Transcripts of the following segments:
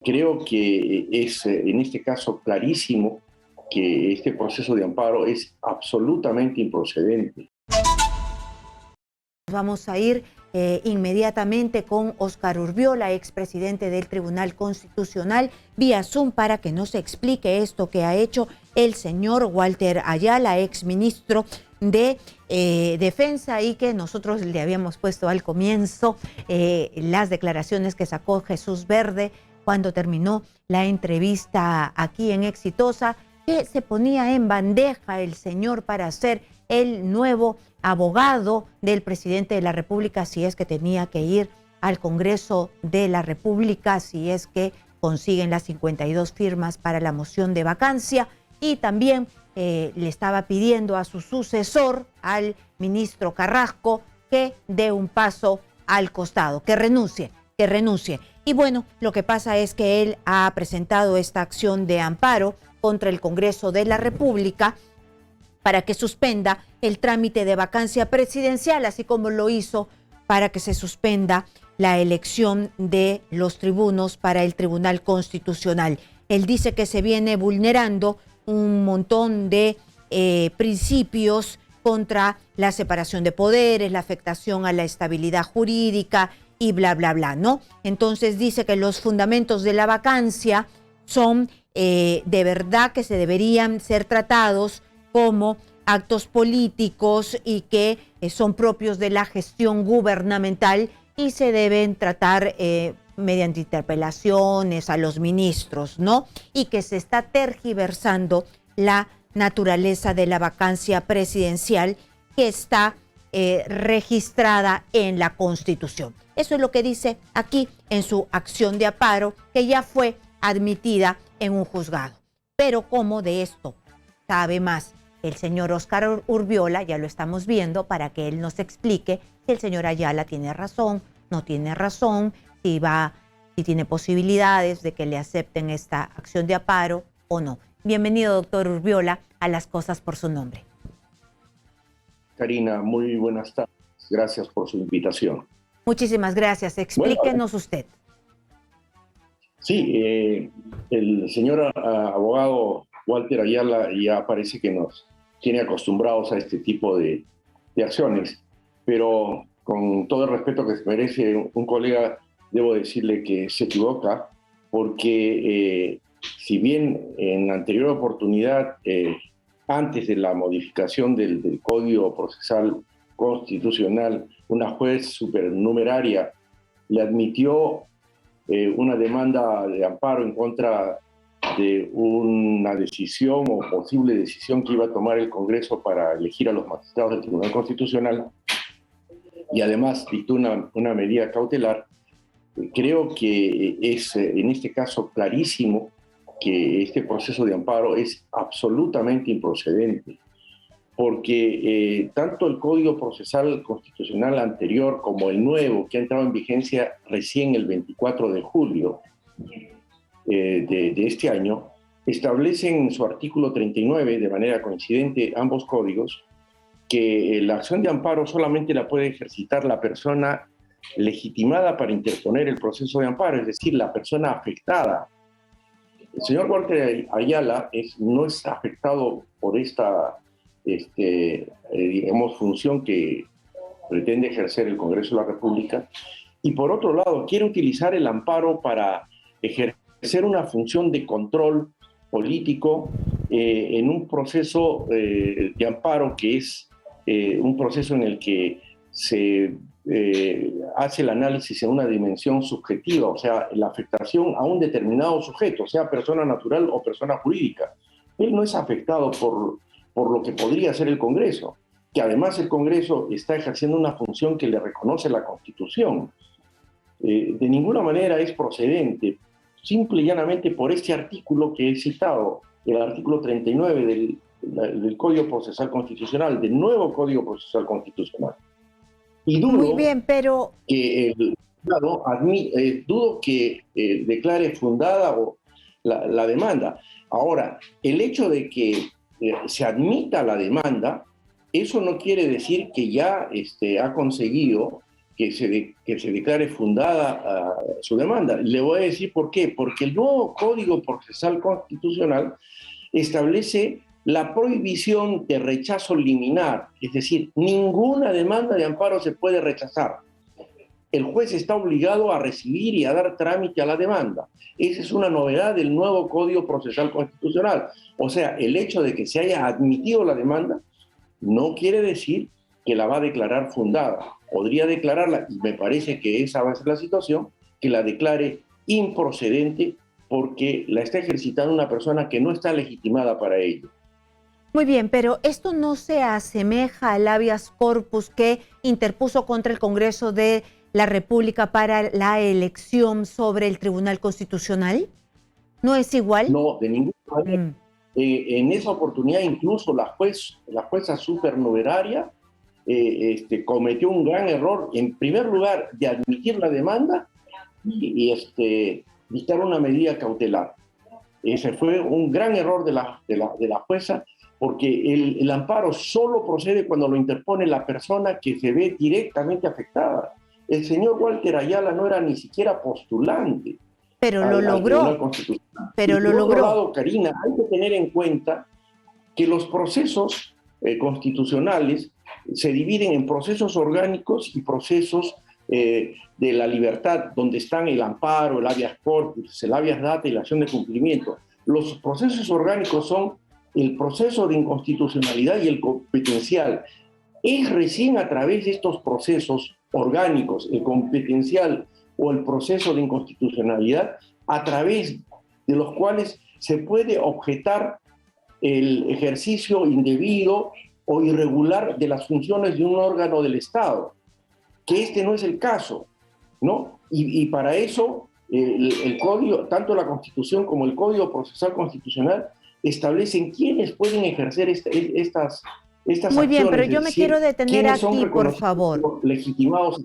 Creo que es en este caso clarísimo que este proceso de amparo es absolutamente improcedente. Vamos a ir inmediatamente con Óscar Urbiola, expresidente del Tribunal Constitucional, vía Zoom, para que nos explique esto que ha hecho el señor Walter Ayala, exministro de Defensa, y que nosotros le habíamos puesto al comienzo las declaraciones que sacó Jesús Verde cuando terminó la entrevista aquí en Exitosa, que se ponía en bandeja el señor para ser el nuevo abogado del presidente de la República, si es que tenía que ir al Congreso de la República, si es que consiguen las 52 firmas para la moción de vacancia, y también le estaba pidiendo a su sucesor, al ministro Carrasco, que dé un paso al costado, que renuncie. Y bueno, lo que pasa es que él ha presentado esta acción de amparo contra el Congreso de la República para que suspenda el trámite de vacancia presidencial, así como lo hizo para que se suspenda la elección de los tribunos para el Tribunal Constitucional. Él dice que se viene vulnerando un montón de principios contra la separación de poderes, la afectación a la estabilidad jurídica y bla, bla, bla, ¿no? Entonces dice que los fundamentos de la vacancia son de verdad que se deberían ser tratados como actos políticos y que son propios de la gestión gubernamental y se deben tratar mediante interpelaciones a los ministros, ¿no? Y que se está tergiversando la naturaleza de la vacancia presidencial que está registrada en la Constitución. Eso es lo que dice aquí en su acción de amparo, que ya fue admitida en un juzgado. Pero como de esto sabe más el señor Óscar Urbiola, ya lo estamos viendo, para que él nos explique si el señor Ayala tiene razón, no tiene razón, si tiene posibilidades de que le acepten esta acción de amparo o no. Bienvenido, doctor Urbiola, a Las Cosas por su Nombre. Karina, muy buenas tardes. Gracias por su invitación. Muchísimas gracias. Explíquenos usted. Sí, el señor abogado Walter Ayala ya parece que nos tiene acostumbrados a este tipo de acciones, pero con todo el respeto que se merece un colega, debo decirle que se equivoca, porque si bien en la anterior oportunidad, antes de la modificación del Código Procesal Constitucional, una juez supernumeraria le admitió una demanda de amparo en contra de una decisión o posible decisión que iba a tomar el Congreso para elegir a los magistrados del Tribunal Constitucional, y además dictó una medida cautelar. Creo que es en este caso clarísimo que este proceso de amparo es absolutamente improcedente, porque tanto el Código Procesal Constitucional anterior como el nuevo, que ha entrado en vigencia recién el 24 de julio de este año, establecen en su artículo 39, de manera coincidente ambos códigos, que la acción de amparo solamente la puede ejercitar la persona legitimada para interponer el proceso de amparo, es decir, la persona afectada. El señor Walter Ayala no es afectado por esta digamos, función que pretende ejercer el Congreso de la República, y por otro lado quiere utilizar el amparo para ejercer una función de control político en un proceso de amparo que es un proceso en el que se hace el análisis en una dimensión subjetiva, o sea, la afectación a un determinado sujeto, sea persona natural o persona jurídica. Él no es afectado por lo que podría ser el Congreso, que además el Congreso está ejerciendo una función que le reconoce la Constitución. De ninguna manera es procedente, simple y llanamente por este artículo que he citado, el artículo 39 del Código Procesal Constitucional, del nuevo Código Procesal Constitucional. Y dudo Muy bien, pero que dudo que declare fundada la demanda. Ahora, el hecho de que se admita la demanda, eso no quiere decir que ya ha conseguido que se declare fundada su demanda. Le voy a decir por qué. Porque el nuevo Código Procesal Constitucional establece la prohibición de rechazo liminar, es decir, ninguna demanda de amparo se puede rechazar. El juez está obligado a recibir y a dar trámite a la demanda. Esa es una novedad del nuevo Código Procesal Constitucional. O sea, el hecho de que se haya admitido la demanda no quiere decir que la va a declarar fundada. Podría declararla, y me parece que esa va a ser la situación, que la declare improcedente porque la está ejercitando una persona que no está legitimada para ello. Muy bien, pero esto no se asemeja al habeas corpus que interpuso contra el Congreso de la República para la elección sobre el Tribunal Constitucional. ¿No es igual? No, de ninguna manera. En esa oportunidad incluso la jueza supernumeraria cometió un gran error, en primer lugar, de admitir la demanda y dictar una medida cautelar. Ese fue un gran error de la jueza, porque el amparo solo procede cuando lo interpone la persona que se ve directamente afectada. El señor Walter Ayala no era ni siquiera postulante. Pero lo logró. Pero lo logró. Por otro lado, Karina, hay que tener en cuenta que los procesos constitucionales se dividen en procesos orgánicos y procesos de la libertad, donde están el amparo, el habeas corpus, el habeas data y la acción de cumplimiento. Los procesos orgánicos son el proceso de inconstitucionalidad y el competencial. Es recién a través de estos procesos orgánicos, el competencial o el proceso de inconstitucionalidad, a través de los cuales se puede objetar el ejercicio indebido o irregular de las funciones de un órgano del Estado, que este no es el caso, ¿no? Y para eso el Código, tanto la Constitución como el Código Procesal Constitucional, establecen quiénes pueden ejercer estas Muy bien, acciones, pero yo me quiero detener aquí, por favor. Legitimados.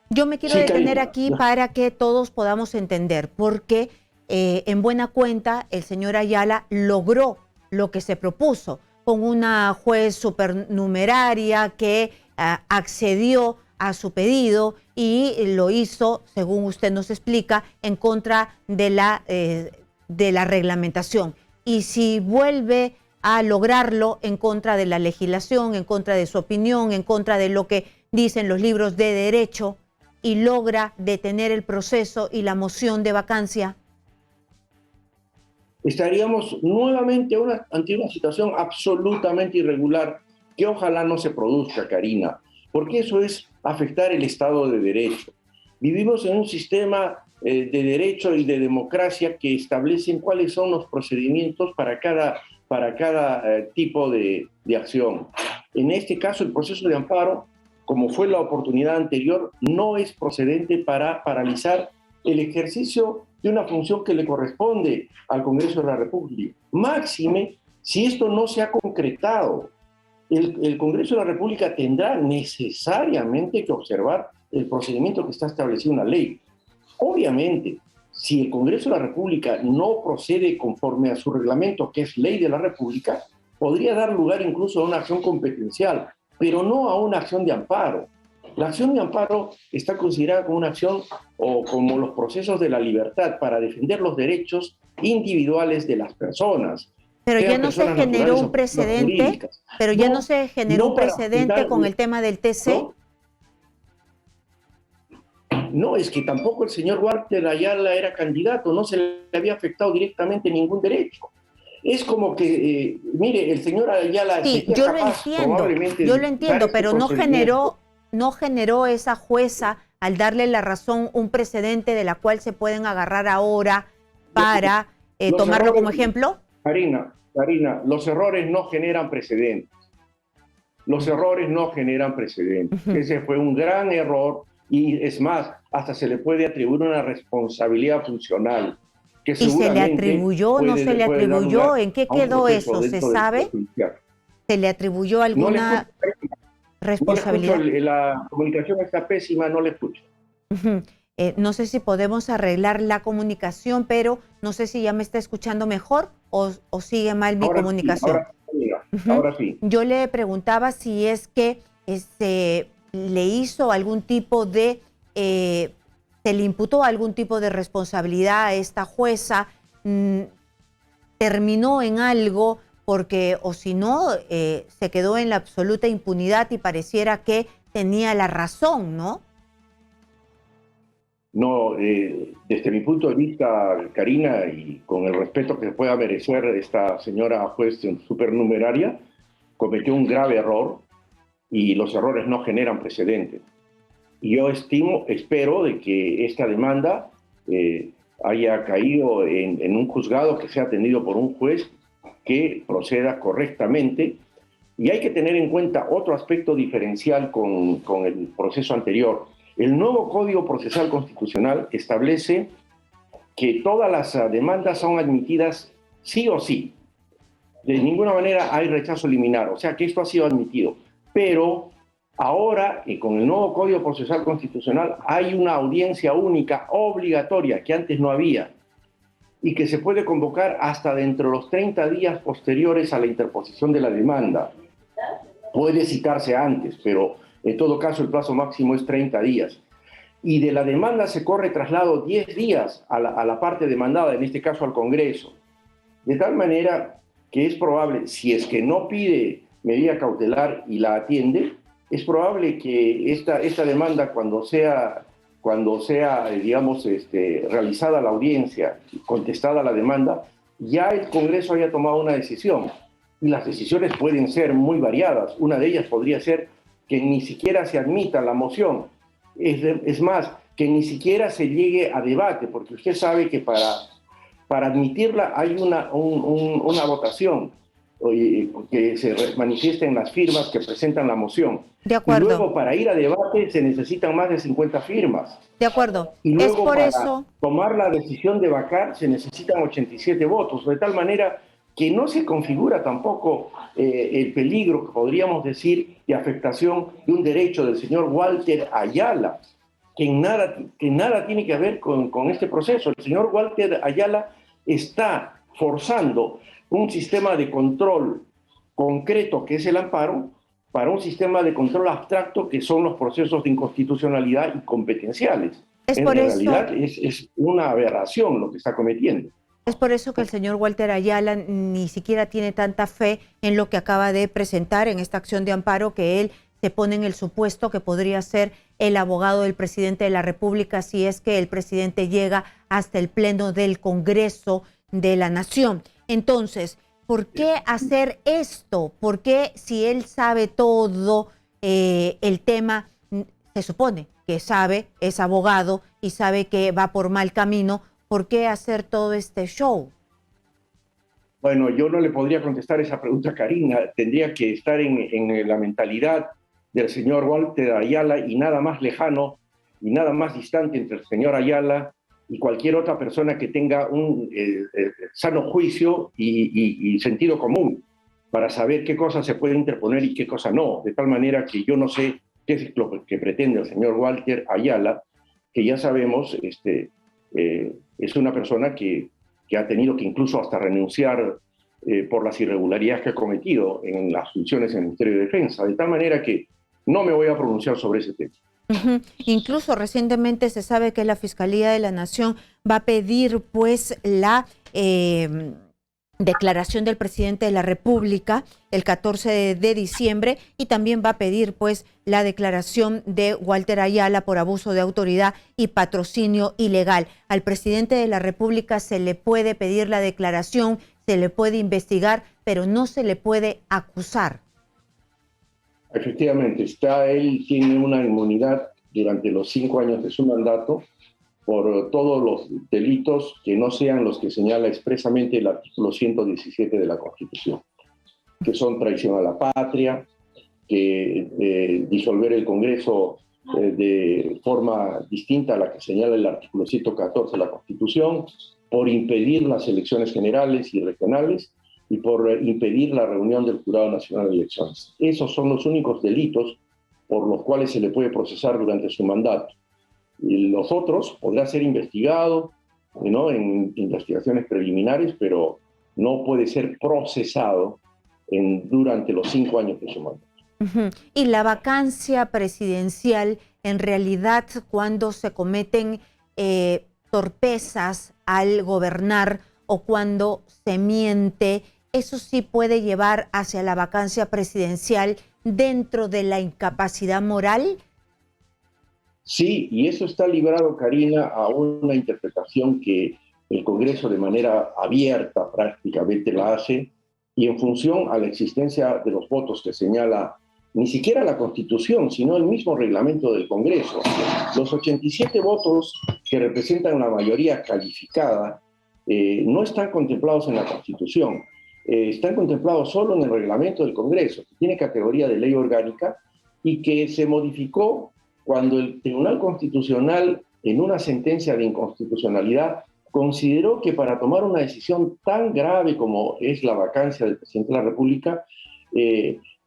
Yo me quiero detener aquí para que todos podamos entender, porque en buena cuenta el señor Ayala logró lo que se propuso con una juez supernumeraria que accedió a su pedido y lo hizo, según usted nos explica, en contra de la reglamentación. Y si vuelve a lograrlo en contra de la legislación, en contra de su opinión, en contra de lo que dicen los libros de derecho, y logra detener el proceso y la moción de vacancia, estaríamos nuevamente ante una situación absolutamente irregular que ojalá no se produzca, Karina, porque eso es afectar el Estado de Derecho. Vivimos en un sistema de derecho y de democracia que establecen cuáles son los procedimientos para cada tipo de acción. En este caso, el proceso de amparo, como fue la oportunidad anterior, no es procedente para paralizar el ejercicio de una función que le corresponde al Congreso de la República. Máxime, si esto no se ha concretado, el Congreso de la República tendrá necesariamente que observar el procedimiento que está establecido en la ley. Obviamente, si el Congreso de la República no procede conforme a su reglamento, que es ley de la República, podría dar lugar incluso a una acción competencial, pero no a una acción de amparo. La acción de amparo está considerada como una acción o como los procesos de la libertad para defender los derechos individuales de las personas. Pero ya no se generó un precedente, con el tema del TC. No, es que tampoco el señor Walter Ayala era candidato, no se le había afectado directamente ningún derecho. Es como que, mire, el señor Ayala... Sí, yo lo entiendo, pero no generó esa jueza al darle la razón un precedente de la cual se pueden agarrar ahora para tomarlo como ejemplo. Karina, los errores no generan precedentes. Los errores no generan precedentes. Ese fue un gran error. Y es más, hasta se le puede atribuir una responsabilidad funcional. Que ¿Y se le atribuyó o no se le atribuyó? ¿En qué quedó eso? ¿Se sabe? ¿Se le atribuyó alguna responsabilidad? No le escucho, la comunicación está pésima, no le escucho. No sé si podemos arreglar la comunicación, pero no sé si ya me está escuchando mejor o sigue mal mi comunicación. Ahora sí. Yo le preguntaba si es que le hizo algún tipo de, se le imputó algún tipo de responsabilidad a esta jueza, terminó en algo, porque o si no, se quedó en la absoluta impunidad y pareciera que tenía la razón, ¿no? No, desde mi punto de vista, Karina, y con el respeto que pueda merecer esta señora juez supernumeraria, cometió un grave error y los errores no generan precedentes. Y yo espero de que esta demanda haya caído en un juzgado que sea atendido por un juez que proceda correctamente. Y hay que tener en cuenta otro aspecto diferencial con el proceso anterior. El nuevo Código Procesal Constitucional establece que todas las demandas son admitidas sí o sí. De ninguna manera hay rechazo liminar, o sea que esto ha sido admitido. Pero ahora, con el nuevo Código Procesal Constitucional, hay una audiencia única obligatoria que antes no había y que se puede convocar hasta dentro de los 30 días posteriores a la interposición de la demanda. Puede citarse antes, pero en todo caso el plazo máximo es 30 días. Y de la demanda se corre traslado 10 días a la parte demandada, en este caso al Congreso. De tal manera que es probable, si es que no pide medida cautelar y la atiende, es probable que esta demanda, cuando sea digamos, realizada la audiencia, contestada la demanda, ya el Congreso haya tomado una decisión. Y las decisiones pueden ser muy variadas. Una de ellas podría ser que ni siquiera se admita la moción. Es más, que ni siquiera se llegue a debate, porque usted sabe que para admitirla hay una votación que se manifiesta en las firmas que presentan la moción. De acuerdo. Y luego para ir a debate se necesitan más de 50 firmas. De acuerdo. Y luego es por para eso tomar la decisión de vacar se necesitan 87 votos, de tal manera que no se configura tampoco el peligro, podríamos decir, de afectación de un derecho del señor Walter Ayala, que nada tiene que ver con este proceso. El señor Walter Ayala está forzando un sistema de control concreto, que es el amparo, para un sistema de control abstracto, que son los procesos de inconstitucionalidad y competenciales. En realidad es una aberración lo que está cometiendo. Es por eso que el señor Walter Ayala ni siquiera tiene tanta fe en lo que acaba de presentar en esta acción de amparo, que él se pone en el supuesto que podría ser el abogado del presidente de la República si es que el presidente llega hasta el pleno del Congreso de la Nación. Entonces, ¿por qué hacer esto? ¿Por qué, si él sabe todo el tema, se supone que sabe, es abogado y sabe que va por mal camino? ¿Por qué hacer todo este show? Bueno, yo no le podría contestar esa pregunta, Karina. Tendría que estar en la mentalidad del señor Walter Ayala, y nada más lejano y nada más distante entre el señor Ayala y cualquier otra persona que tenga un sano juicio y sentido común para saber qué cosas se puede interponer y qué cosas no. De tal manera que yo no sé qué es lo que pretende el señor Walter Ayala, que ya sabemos es una persona que ha tenido que incluso hasta renunciar por las irregularidades que ha cometido en las funciones en el Ministerio de Defensa. De tal manera que no me voy a pronunciar sobre ese tema. Incluso recientemente se sabe que la Fiscalía de la Nación va a pedir pues la declaración del presidente de la República el 14 de diciembre, y también va a pedir pues la declaración de Walter Ayala por abuso de autoridad y patrocinio ilegal. Al presidente de la República se le puede pedir la declaración, se le puede investigar, pero no se le puede acusar. Efectivamente, él tiene una inmunidad durante los 5 años de su mandato por todos los delitos que no sean los que señala expresamente el artículo 117 de la Constitución, que son traición a la patria, que disolver el Congreso de forma distinta a la que señala el artículo 114 de la Constitución, por impedir las elecciones generales y regionales y por impedir la reunión del Jurado Nacional de Elecciones. Esos son los únicos delitos por los cuales se le puede procesar durante su mandato. Y los otros podrá ser investigado, ¿no?, en investigaciones preliminares, pero no puede ser procesado durante los 5 años de su mandato. Ujú. Y la vacancia presidencial, en realidad, cuando se cometen torpezas al gobernar o cuando se miente, eso sí puede llevar hacia la vacancia presidencial dentro de la incapacidad moral. Sí, y eso está librado, Karina, a una interpretación que el Congreso de manera abierta prácticamente la hace, y en función a la existencia de los votos que señala ni siquiera la Constitución, sino el mismo reglamento del Congreso. Los 87 votos que representan la mayoría calificada no están contemplados en la Constitución, están contemplados solo en el reglamento del Congreso, que tiene categoría de ley orgánica y que se modificó cuando el Tribunal Constitucional, en una sentencia de inconstitucionalidad, consideró que para tomar una decisión tan grave como es la vacancia del presidente de la República,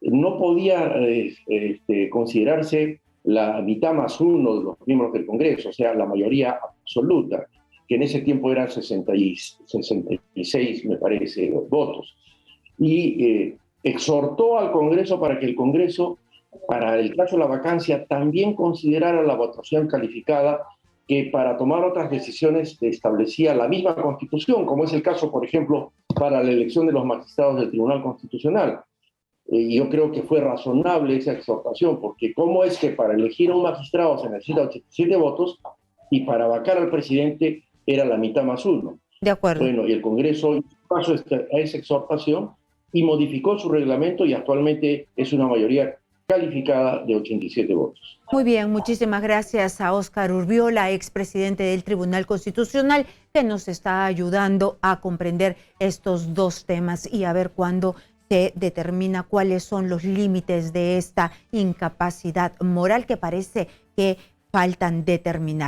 no podía considerarse la mitad más uno de los miembros del Congreso, o sea, la mayoría absoluta, que en ese tiempo eran 66, me parece, votos. Y exhortó al Congreso para que el Congreso, para el caso de la vacancia, también considerara la votación calificada, que para tomar otras decisiones establecía la misma Constitución, como es el caso, por ejemplo, para la elección de los magistrados del Tribunal Constitucional. Yo creo que fue razonable esa exhortación, porque ¿cómo es que para elegir a un magistrado se necesita 87 votos y para vacar al presidente era la mitad más uno? De acuerdo. Bueno, y el Congreso hizo caso a esa exhortación y modificó su reglamento, y actualmente es una mayoría calificada de 87 votos. Muy bien, muchísimas gracias a Óscar Urbiola, expresidente del Tribunal Constitucional, que nos está ayudando a comprender estos dos temas y a ver cuándo se determina cuáles son los límites de esta incapacidad moral que parece que faltan determinar.